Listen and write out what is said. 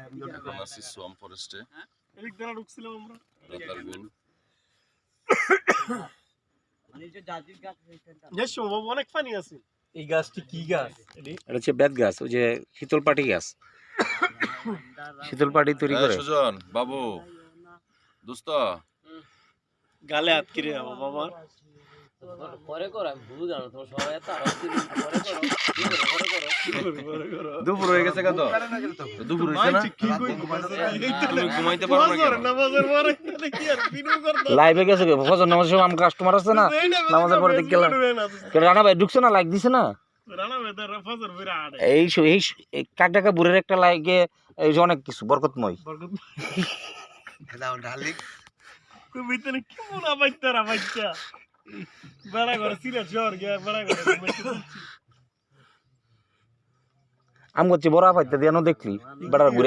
এখন আছি সোয়াম ফরেস্টে এদিক দ্বারা ঢুকছিলাম আমরা রাতারগুল। অনেক পানি আছে। এই গাছটি কি গাছ? এটা হচ্ছে বেত গাছ, ওই যে শীতলপাটি গাছ, শীতলপাটি তৈরি করে। সুজন বাবু দোস্ত গালে হাত কিরে বাবা পরে করো, আমি বুঝ জানো তোমার সবাই এত আরতি পরে করো দুপুর হয়ে গেছে কত? দুপুর হইছে না? তুমি ঘুমাইতে পারো না কেন? নামাজের পরে কি আর বিনু করতে লাইভে গেছে ফজর নামাজের সময় আমার কাস্টমার আছে না, নামাজের পরে দেখে গেলাম। রানা ভাই ঢুকছে না, লাইক দিছে না? রানা বেদার ফজর বিরা আড়ে এই কাকডাকা বুড়ের একটা লাইকে এই যে অনেক কিছু বরকতময়। বরকত তুই ভিতরে কি মোনা বাইতারা বাইতা বড় করে সিরা জ্বর গিয়া বড় করে আম করছি বড় পাইতে দিয়ে দেখলি বেড়ার